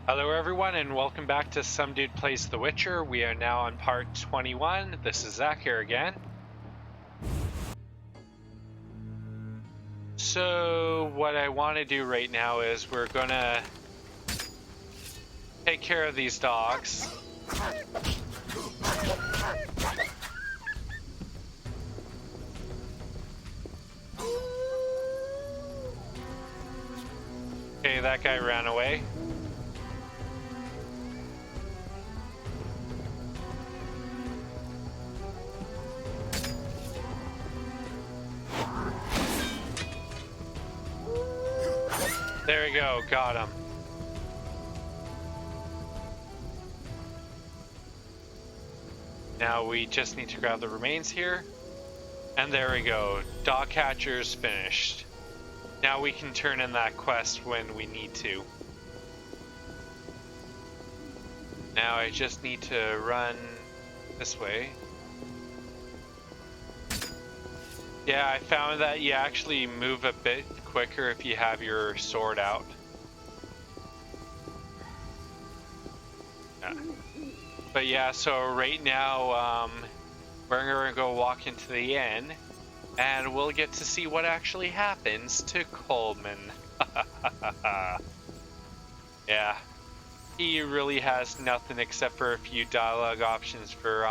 Hello everyone and welcome back to Some Dude Plays The Witcher. We are now on part 21. This is Zach here again. So what I want to do right now is we're gonna take care of these dogs. Okay, that guy ran away. There we go, got him. Now we just need to grab the remains here. And there we go, Dogcatcher's finished. Now we can turn in that quest when we need to. Now I just need to run this way. Yeah, I found that you actually move a bit quicker if you have your sword out. Yeah. But yeah, so right now we're gonna go walk into the inn and we'll get to see what actually happens to Coleman. Yeah, he really has nothing except for a few dialogue options for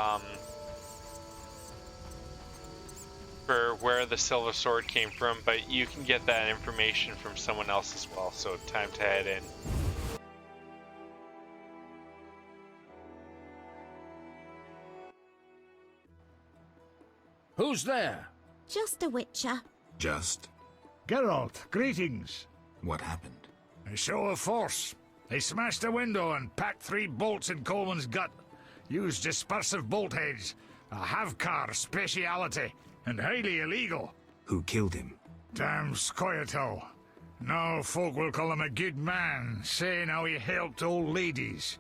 where the silver sword came from, but you can get that information from someone else as well, so time to head in. Who's there? Just a witcher. Just? Geralt, greetings. What happened? A show of force. They smashed a window and packed 3 bolts in Coleman's gut. Used dispersive bolt heads. A Havkar speciality. And highly illegal. Who killed him? Damn Scoia'tael. Now folk will call him a good man, saying how he helped old ladies.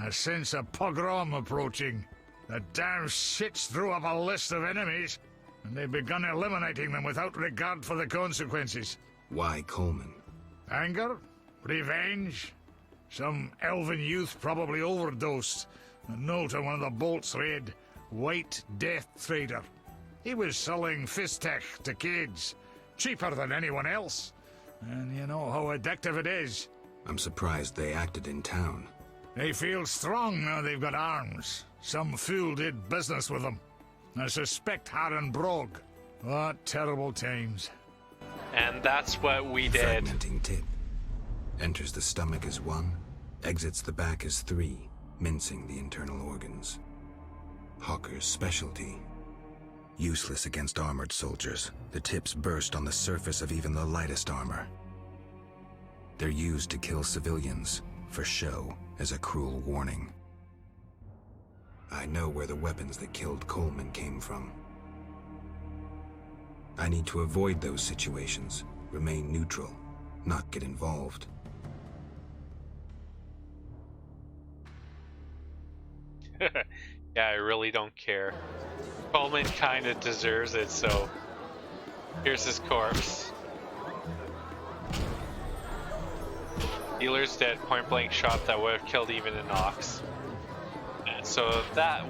A sense of pogrom approaching. The damn shits threw up a list of enemies, and they've begun eliminating them without regard for the consequences. Why Coleman? Anger? Revenge? Some elven youth probably overdosed. The note on one of the bolts read, White Death Trader. He was selling Fistech to kids, cheaper than anyone else. And you know how addictive it is. I'm surprised they acted in town. They feel strong now they've got arms. Some fool did business with them. I suspect Harren Brog. What terrible times. And that's what we did. Fragmenting tip. Enters the stomach as 1, exits the back as 3, mincing the internal organs. Hawker's specialty. Useless against armored soldiers, the tips burst on the surface of even the lightest armor. They're used to kill civilians, for show, as a cruel warning. I know where the weapons that killed Coleman came from. I need to avoid those situations, remain neutral, not get involved. Yeah, I really don't care. Coleman kinda deserves it, so here's his corpse. Dealer's dead, point blank shot that would have killed even an ox. And so that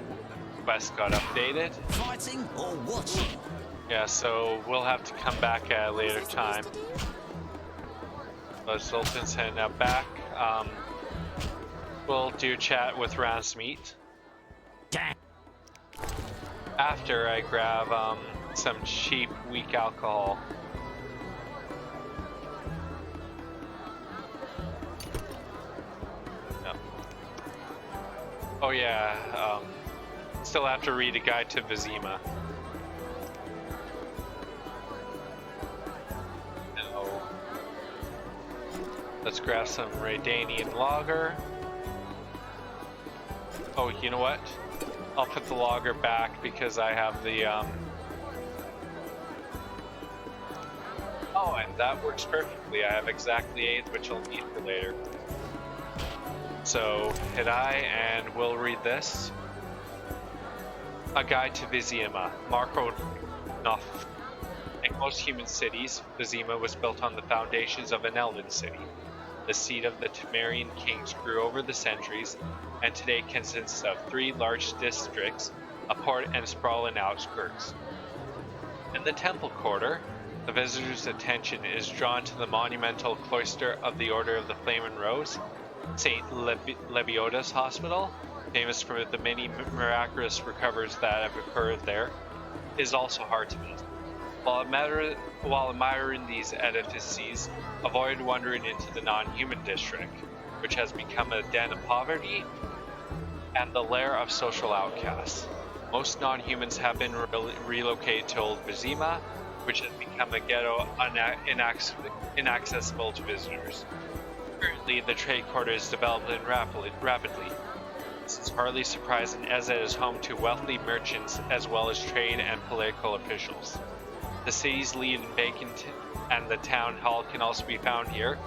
quest got updated. Fighting or watching? Yeah, so we'll have to come back at a later time. So Sultan's heading up back. We'll do chat with Ransmeet. After I grab some cheap, weak alcohol. No. Oh yeah, still have to read a guide to Vizima. No. Let's grab some Redanian lager. Oh, you know what? I'll put the lager back because I have the Oh, and that works perfectly. I have exactly 8, which I'll need for later. So hit I and we'll read this. A Guide to Vizima, Marco Knopf. Like most human cities, Vizima was built on the foundations of an elven city. the seat of the Temerian kings, grew over the centuries and today consists of 3 large districts, a port, and sprawling outskirts. In the temple quarter, the visitor's attention is drawn to the monumental cloister of the Order of the Flaming Rose. St. Lebioda's Hospital, famous for the many miraculous recoveries that have occurred there, is also hard to miss. While admiring these edifices, avoid wandering into the non-human district, which has become a den of poverty and the lair of social outcasts. Most non-humans have been relocated to Old Vizima, which has become a ghetto inaccessible to visitors. Currently, the trade quarter is developing rapidly. This is hardly surprising, as it is home to wealthy merchants as well as trade and political officials. The city's leading banking and the town hall can also be found here.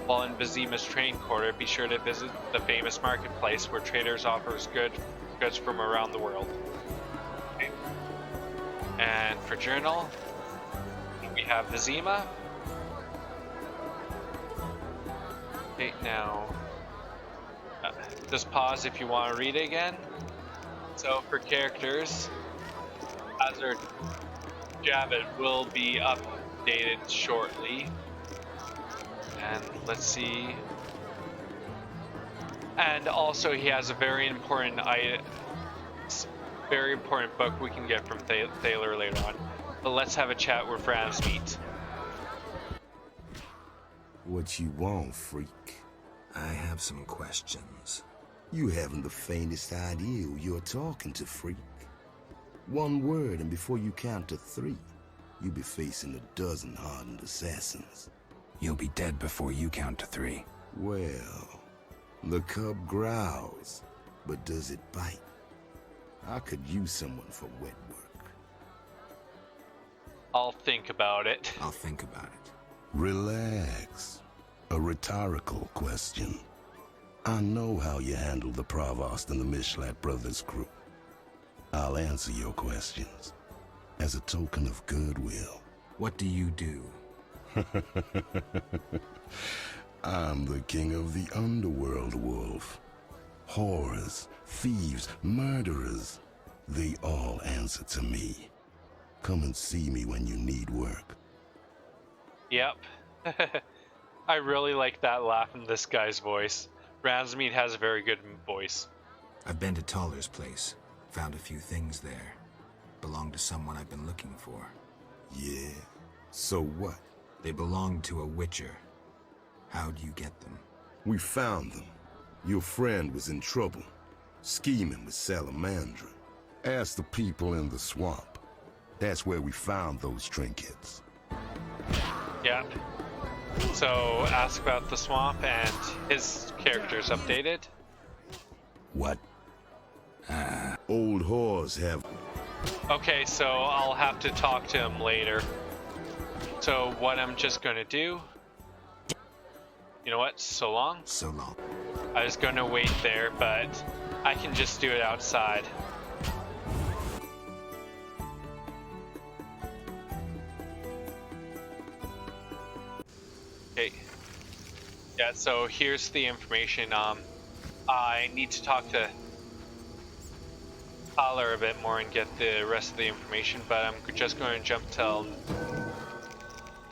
While in Vizima's trade quarter, be sure to visit the famous marketplace where traders offer goods from around the world. Okay. And for journal, we have Vizima. Okay, now just pause if you want to read it again. So for characters, Hazard Javid will be updated shortly. And let's see. And also he has a very important book we can get from Thaler later on. But let's have a chat with Ranzmeet. What you want, freak? I have some questions. You haven't the faintest idea who you're talking to, freak. One word, and before you count to 3, you'll be facing a dozen hardened assassins. You'll be dead before you count to 3. Well, the cub growls, but does it bite? I could use someone for wet work. I'll think about it. I'll think about it. Relax. A rhetorical question. I know how you handled the Provost and the Mishlat brothers' crew. I'll answer your questions as a token of goodwill. What do you do? I'm the king of the underworld, Wolf. Whores, thieves, murderers, they all answer to me. Come and see me when you need work. Yep. I really like that laugh in this guy's voice. Ranzmeet has a very good voice. I've been to Thaler's place. Found a few things there. Belong to someone I've been looking for. Yeah? So what? They belong to a witcher. How'd you get them? We found them. Your friend was in trouble, scheming with Salamandra. Ask the people in the swamp. That's where we found those trinkets. Yeah. So ask about the swamp, and his character's updated. What? Old whores have... Okay, so I'll have to talk to him later. So what I'm just gonna do... You know what? So long. So long. I was gonna wait there, but I can just do it outside. Okay. Yeah, so here's the information. I need to talk to Thaler a bit more and get the rest of the information, but I'm just going to jump till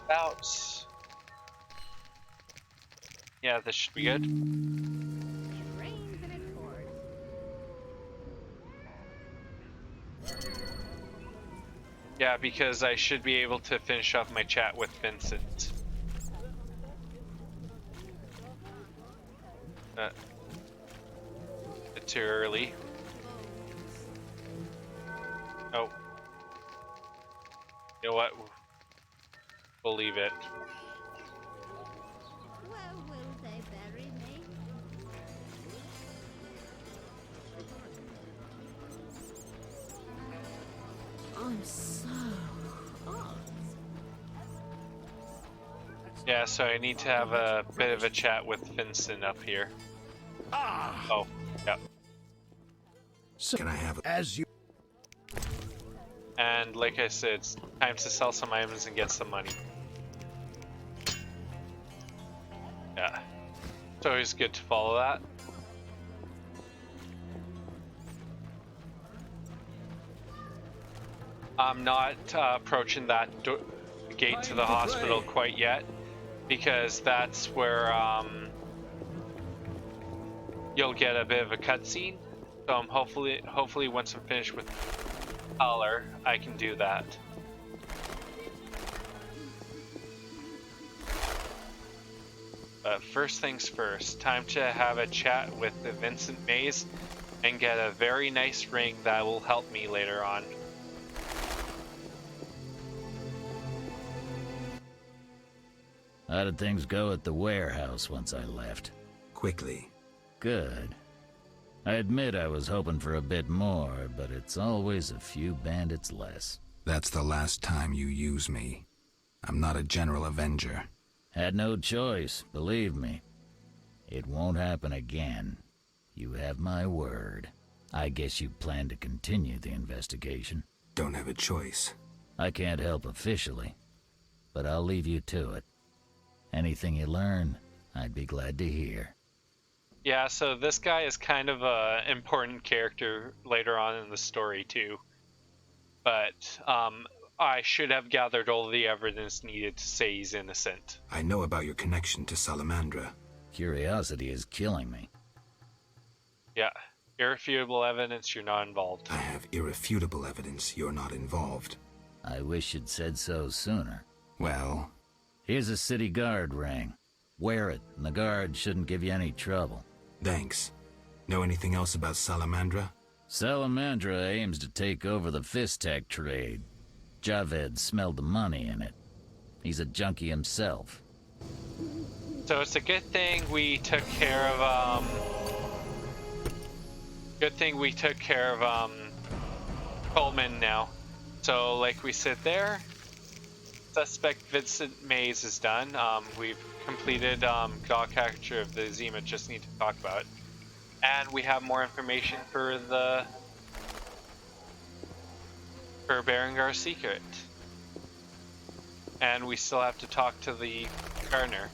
about... Yeah, this should be good. Yeah, because I should be able to finish off my chat with Vincent. A bit too early. Oh. You know what? We'll leave it. Where will they bury me? I'm so hot. Yeah, so I need to have a bit of a chat with Vincent up here. Oh, yeah. So, Can I have it? as you... And like I said, it's time to sell some items and get some money. Yeah. It's always good to follow that. I'm not approaching that gate to the hospital quite yet, because that's where you'll get a bit of a cutscene. So I'm hopefully once I'm finished with Thaler, I can do that. But first things first, time to have a chat with the Vincent Meis and get a very nice ring that will help me later on. How did things go at the warehouse once I left? Quickly. Good. I admit I was hoping for a bit more, but it's always a few bandits less. That's the last time you use me. I'm not a general avenger. Had no choice, believe me. It won't happen again. You have my word. I guess you plan to continue the investigation. Don't have a choice. I can't help officially, but I'll leave you to it. Anything you learn, I'd be glad to hear. Yeah, so this guy is kind of a important character later on in the story too. But I should have gathered all the evidence needed to say he's innocent. I know about your connection to Salamandra. Curiosity is killing me. Yeah, irrefutable evidence you're not involved. I have irrefutable evidence you're not involved. I wish you'd said so sooner. Well, Here's a city guard ring. Wear it, and the guard shouldn't give you any trouble. thanks. Know anything else about Salamandra? Salamandra aims to take over the Fistak trade. Javed smelled the money in it. He's a junkie himself. So it's a good thing we took care of Coleman now. So like we said there, suspect Vincent Meis is done. We've completed Dogcatcher of Vizima, just need to talk about it. And we have more information for Berengar's secret. And we still have to talk to the gardener.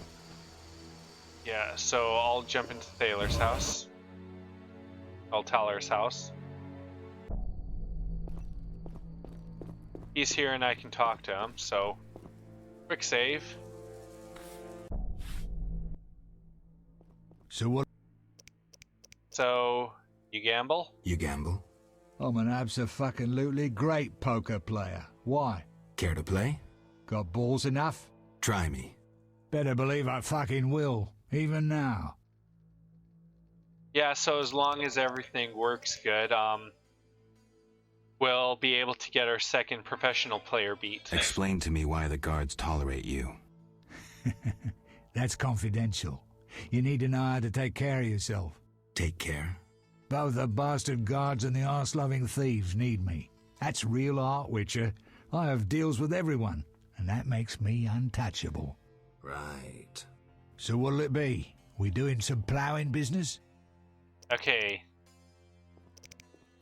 Yeah, so I'll jump into Thaler's house. Thaler's house. He's here and I can talk to him, so quick save. So what? So, you gamble? You gamble? I'm an abso-fucking-lutely great poker player. Why? Care to play? Got balls enough? Try me. Better believe I fucking will, even now. Yeah, so as long as everything works good, we'll be able to get our second professional player beat. Explain to me why the guards tolerate you. That's confidential. You need to know how to take care of yourself. Take care. Both the bastard guards and the arse-loving thieves need me. That's real art, Witcher. I have deals with everyone, and that makes me untouchable. Right. So what'll it be? We doing some ploughing business? Okay,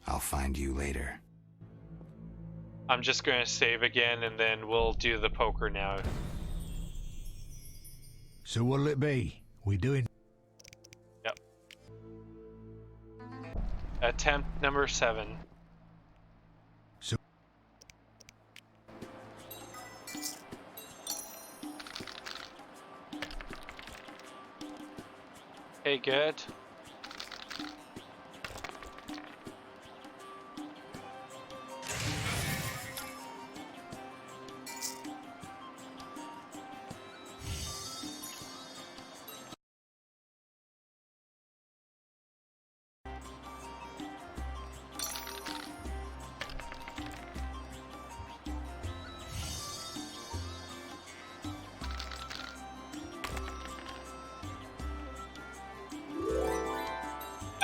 I'll find you later. I'm just going to save again and then we'll do the poker now. So what'll it be? We doing... Yep. Attempt number 7. So... Okay, good.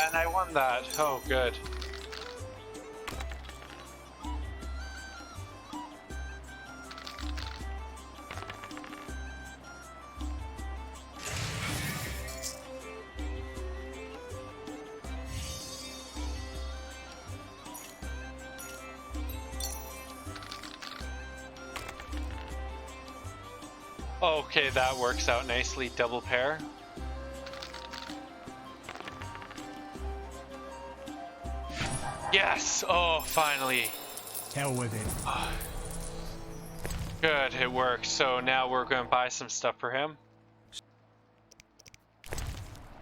And I won that. Oh, good. Okay, that works out nicely. Double pair. Yes! Oh, finally. Hell with it. Good, it worked. So now we're going to buy some stuff for him.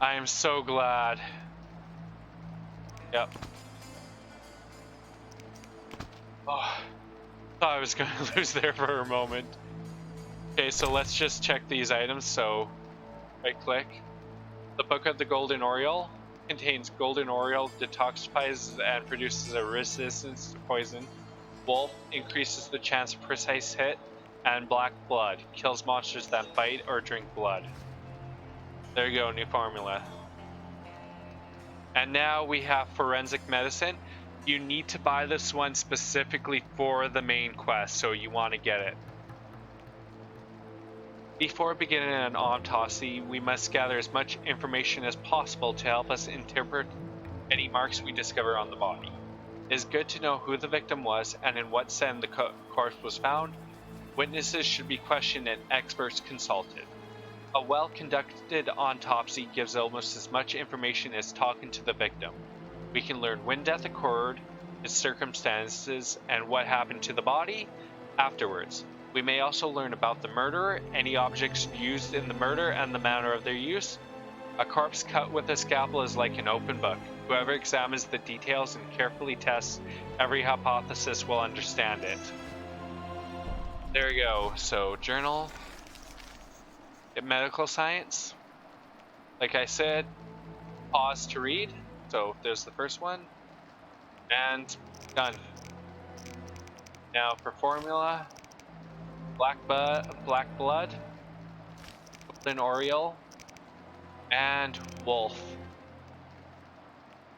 I am so glad. Yep. Oh, thought I was going to lose there for a moment. Okay, so let's just check these items. So, right click. The Book of the Golden Oriole contains Golden Oriole, detoxifies and produces a resistance to poison. Wolf increases the chance of precise hit. And Black Blood kills monsters that bite or drink blood. There you go, new formula. And now we have Forensic Medicine. You need to buy this one specifically for the main quest, so you want to get it. Before beginning an autopsy, we must gather as much information as possible to help us interpret any marks we discover on the body. It is good to know who the victim was and in what setting the corpse was found. Witnesses should be questioned and experts consulted. A well-conducted autopsy gives almost as much information as talking to the victim. We can learn when death occurred, its circumstances, and what happened to the body afterwards. We may also learn about the murderer, any objects used in the murder, and the manner of their use. A corpse cut with a scalpel is like an open book. Whoever examines the details and carefully tests every hypothesis will understand it. There you go. So, journal. Get medical science. Like I said, pause to read. So, there's the first one. And done. Now for formula. Black Blood. Golden Oriole. And Wolf.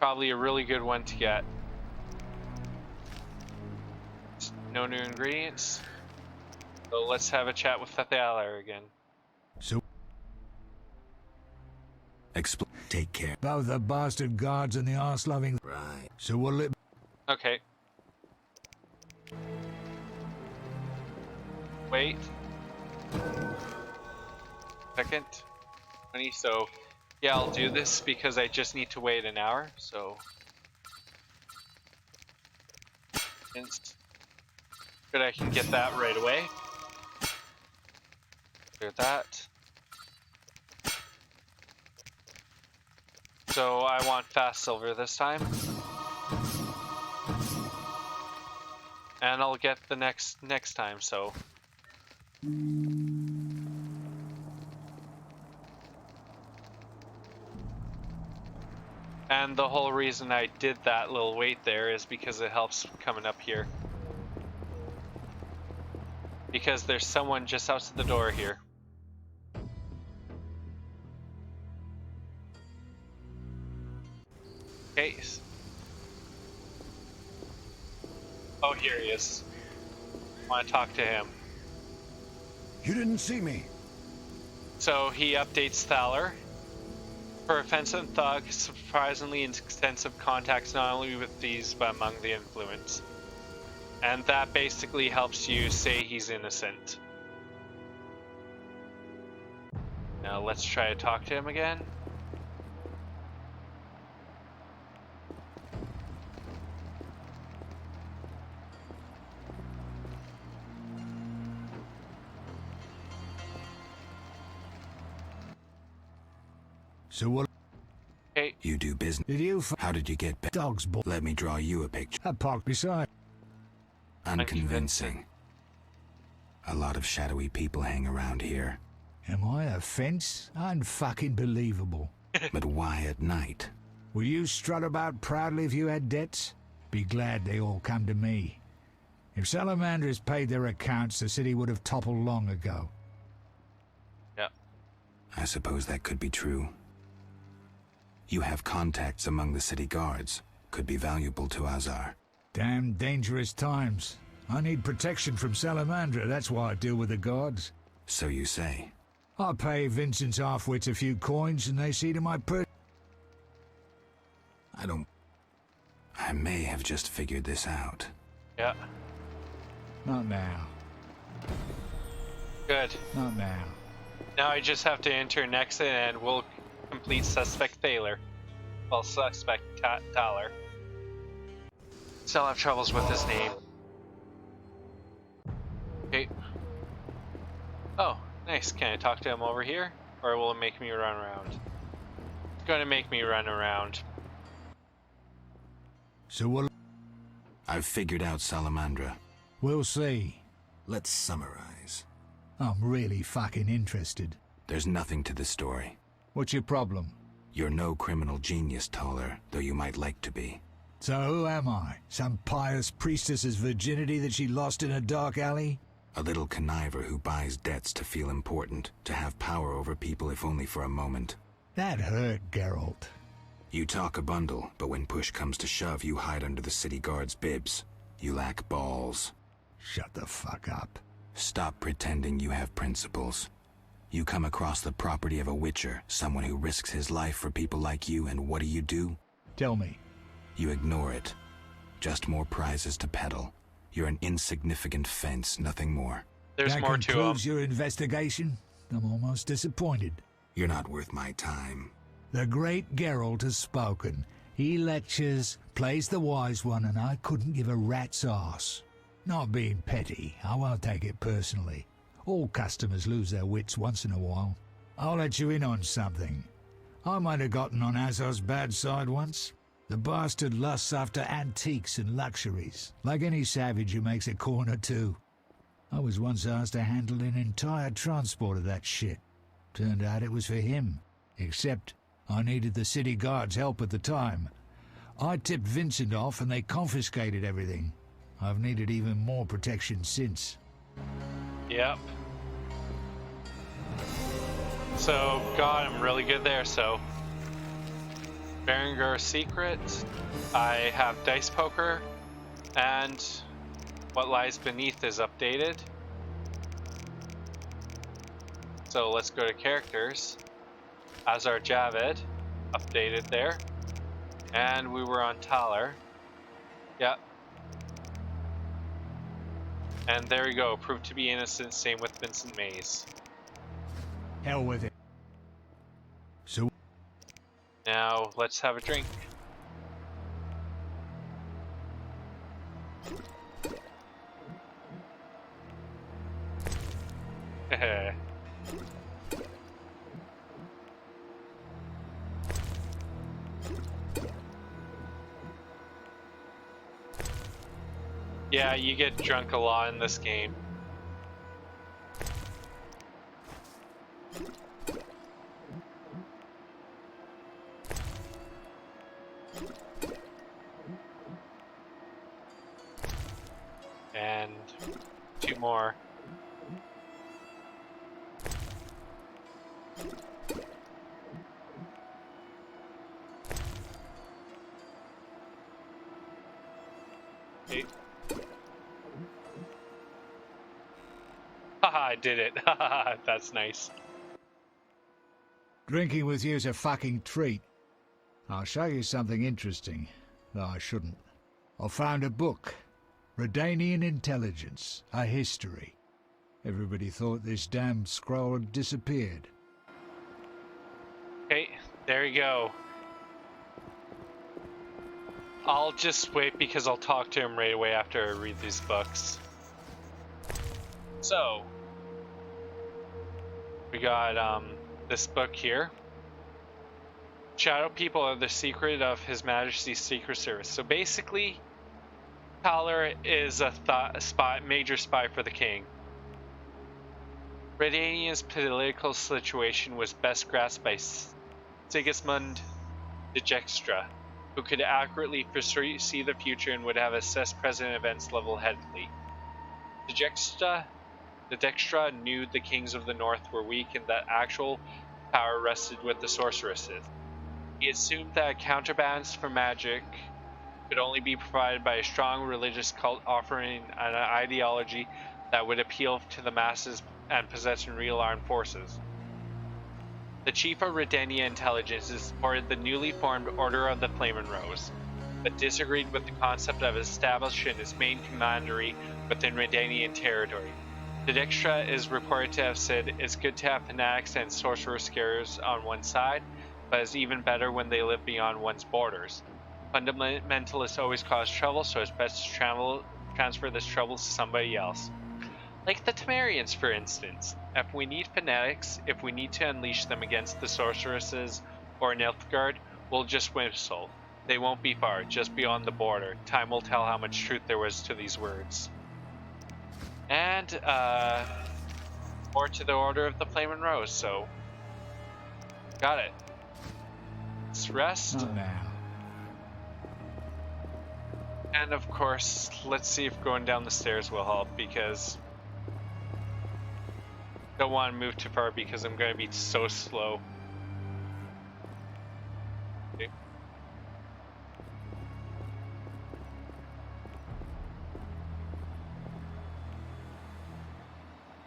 Probably a really good one to get. No new ingredients. So let's have a chat with Thaler again. So, Take care. about the bastard guards and the arse-loving... Right. So will it... Okay. Wait. Second. 20, so... Yeah, I'll do this because I just need to wait an hour, so... Good, I can get that right away. Clear that. So I want fast silver this time. And I'll get the next time, so. And the whole reason I did that little wait there is because it helps coming up here. Because there's someone just outside the door here. Okay. Oh, here he is. I want to talk to him. You didn't see me. So he updates Thaler. For offensive thug, surprisingly extensive contacts not only with these but among the influence. And that basically helps you say he's innocent. Now let's try to talk to him again. So what? Okay. You do business. Did you How did you get back? dogs bought? Let me draw you a picture. I parked beside. Unconvincing. A lot of shadowy people hang around here. Am I a fence? Unfucking believable. But why at night? Will you strut about proudly if you had debts? Be glad they all come to me. If salamanders paid their accounts, the city would have toppled long ago. Yeah. I suppose that could be true. You have contacts among the city guards. Could be valuable to Azar. Damn dangerous times. I need protection from Salamandra, that's why I deal with the guards. So you say. I pay Vincent's half-wits a few coins and they see to my I may have just figured this out. Yeah. Not now. Good. Not now. Now I just have to enter next and we'll complete suspect Thaler. Well, suspect Thaler. Still have troubles with his name. Okay. Oh, nice. Can I talk to him over here? Or will it make me run around? It's going to make me run around. So what? I've figured out Salamandra. We'll see. Let's summarize. I'm really fucking interested. There's nothing to the story. What's your problem? You're no criminal genius, Thaler, though you might like to be. So who am I? Some pious priestess's virginity that she lost in a dark alley? A little conniver who buys debts to feel important, to have power over people if only for a moment. That hurt, Geralt. You talk a bundle, but when push comes to shove, you hide under the city guard's bibs. You lack balls. Shut the fuck up. Stop pretending you have principles. You come across the property of a witcher, someone who risks his life for people like you, and what do? Tell me. You ignore it. Just more prizes to peddle. You're an insignificant fence, nothing more. There's That more to him. concludes your investigation? I'm almost disappointed. You're not worth my time. The great Geralt has spoken. He lectures, plays the wise one, and I couldn't give a rat's arse. Not being petty, I won't take it personally. All customers lose their wits once in a while. I'll let you in on something. I might have gotten on Azor's bad side once. The bastard lusts after antiques and luxuries, like any savage who makes a corner too. I was once asked to handle an entire transport of that shit. Turned out it was for him, except I needed the city guard's help at the time. I tipped Vincent off and they confiscated everything. I've needed even more protection since. Yep. So, God, I'm really good there, so. Berengar's Secret. I have Dice Poker. And What Lies Beneath is updated. So let's go to characters. Azar Javed, updated there. And we were on Thaler. Yep. And there we go, proved to be innocent, same with Vincent Meis. Hell with it. So Now, let's have a drink. Yeah, you get drunk a lot in this game. And 2 more. Okay. Haha, I did it. Haha, that's nice. drinking with you's a fucking treat. I'll show you something interesting, though I shouldn't. I found a book, Redanian Intelligence, a history. Everybody thought this damn scroll had disappeared. Okay, there you go. I'll just wait because I'll talk to him right away after I read these books. So, we got this book here. Shadow People are the secret of His Majesty's Secret Service. So basically, Thaler is a major spy for the king. Redanian's political situation was best grasped by Sigismund de Dijkstra, who could accurately foresee the future and would have assessed present events level-headedly. Dijkstra knew the kings of the north were weak and that actual power rested with the sorceresses. He assumed that a counterbalance for magic could only be provided by a strong religious cult offering an ideology that would appeal to the masses and possessing real armed forces. The chief of Redanian intelligence supported the newly formed Order of the Flaming Rose, but disagreed with the concept of establishing its main commandery within Redanian territory. The Dijkstra is reported to have said it's good to have fanatics and sorcerer scarers on one side, but it's even better when they live beyond one's borders. Fundamentalists always cause trouble, so it's best to transfer this trouble to somebody else. Like the Temerians, for instance. If we need fanatics, if we need to unleash them against the sorceresses or Nilfgaard, we'll just whistle. They won't be far, just beyond the border. Time will tell how much truth there was to these words. And, more to the Order of the Flaming Rose, so... Got it. Let's rest. Not now. And of course, let's see if going down the stairs will help, because... Don't want to move too far because I'm going to be so slow. Okay.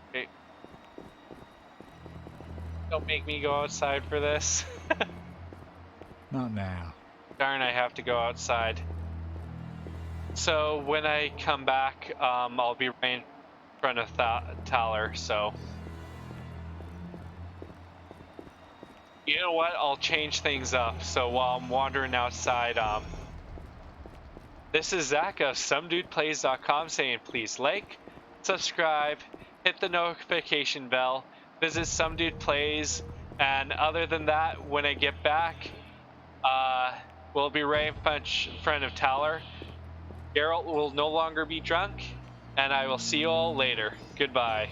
Okay. Don't make me go outside for this. Not now. Darn, I have to go outside. So when I come back, I'll be right in front of Thaler, so... You know what? I'll change things up. So while I'm wandering outside, this is Zach of SomeDudePlays.com saying please like, subscribe, hit the notification bell, visit SomeDudePlays, and other than that, when I get back, we'll be right in front of Thaler. Geralt will no longer be drunk, and I will see you all later. Goodbye.